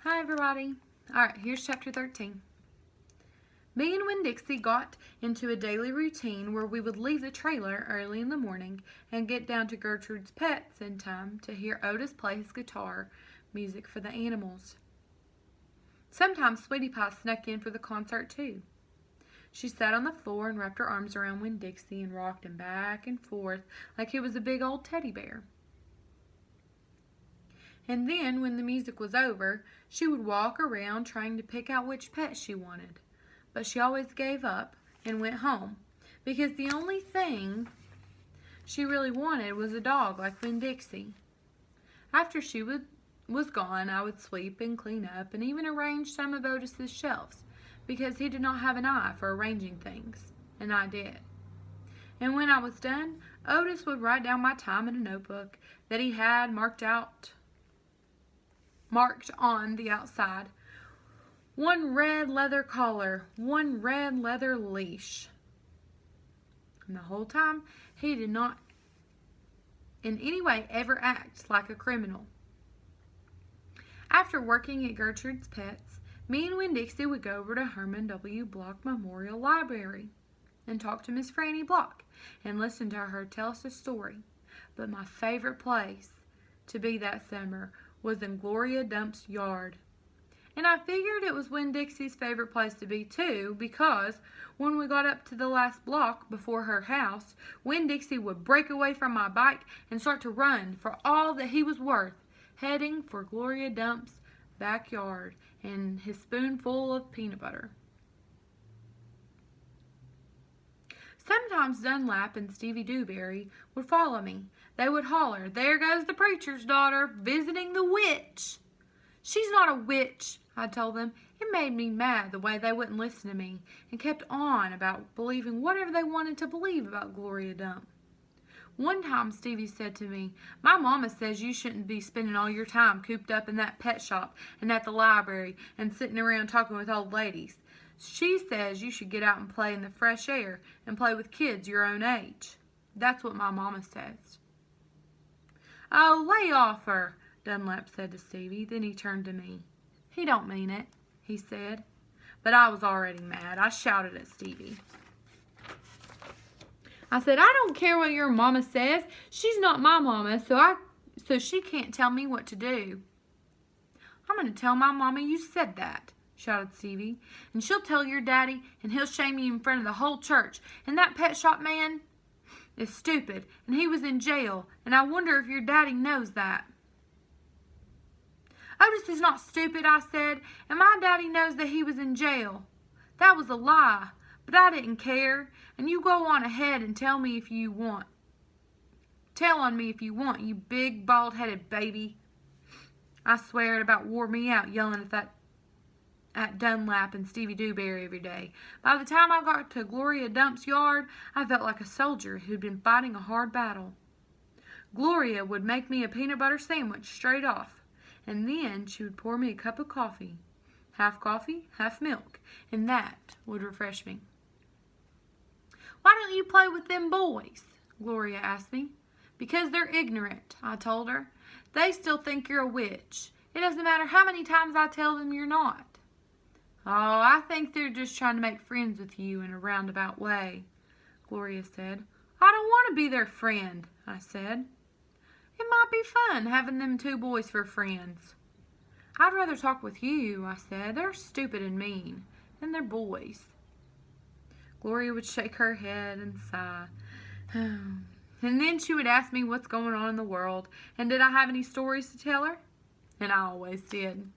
Hi everybody. Alright, here's chapter 13. Me and Winn-Dixie got into a daily routine where we would leave the trailer early in the morning and get down to Gertrude's Pets in time to hear Otis play his guitar music for the animals. Sometimes Sweetie Pie snuck in for the concert too. She sat on the floor and wrapped her arms around Winn-Dixie and rocked him back and forth like he was a big old teddy bear. And then, when the music was over, she would walk around trying to pick out which pet she wanted. But she always gave up and went home, because the only thing she really wanted was a dog like Winn-Dixie. After she was gone, I would sweep and clean up and even arrange some of Otis's shelves, because he did not have an eye for arranging things, and I did. And when I was done, Otis would write down my time in a notebook that he had marked on the outside. 1 red leather collar, 1 red leather leash. And the whole time, he did not in any way ever act like a criminal. After working at Gertrude's Pets, me and Winn-Dixie would go over to Herman W. Block Memorial Library and talk to Miss Franny Block and listen to her tell us a story. But my favorite place to be that summer was in Gloria Dump's yard. And I figured it was Winn-Dixie's favorite place to be too, because when we got up to the last block before her house, Winn-Dixie would break away from my bike and start to run for all that he was worth, heading for Gloria Dump's backyard and his spoonful of peanut butter. Sometimes Dunlap and Stevie Dewberry would follow me. They would holler, "There goes the preacher's daughter, visiting the witch." "She's not a witch," I told them. It made me mad the way they wouldn't listen to me and kept on about believing whatever they wanted to believe about Gloria Dump. One time Stevie said to me, "My mama says you shouldn't be spending all your time cooped up in that pet shop and at the library and sitting around talking with old ladies. She says you should get out and play in the fresh air and play with kids your own age. That's what my mama says." "Oh, lay off her," Dunlap said to Stevie. Then he turned to me. "He don't mean it," he said. But I was already mad. I shouted at Stevie. I said, "I don't care what your mama says. She's not my mama, so she can't tell me what to do." "I'm going to tell my mama you said that," shouted Stevie. "And she'll tell your daddy, and he'll shame you in front of the whole church. And that pet shop man is stupid, and he was in jail, and I wonder if your daddy knows that." "Otis is not stupid," I said, "and my daddy knows that he was in jail. That was a lie, but I didn't care, and you go on ahead and tell me if you want. Tell on me if you want, you big bald-headed baby." I swear it about wore me out yelling at Dunlap and Stevie Dewberry every day. By the time I got to Gloria Dump's yard, I felt like a soldier who'd been fighting a hard battle. Gloria would make me a peanut butter sandwich straight off, and then she would pour me a cup of coffee, half milk, and that would refresh me. "Why don't you play with them boys?" Gloria asked me. "Because they're ignorant," I told her. "They still think you're a witch. It doesn't matter how many times I tell them you're not." "Oh, I think they're just trying to make friends with you in a roundabout way," Gloria said. "I don't want to be their friend," I said. "It might be fun having them 2 boys for friends." "I'd rather talk with you," I said. "They're stupid and mean, and they're boys." Gloria would shake her head and sigh. And then she would ask me what's going on in the world, and did I have any stories to tell her? And I always did.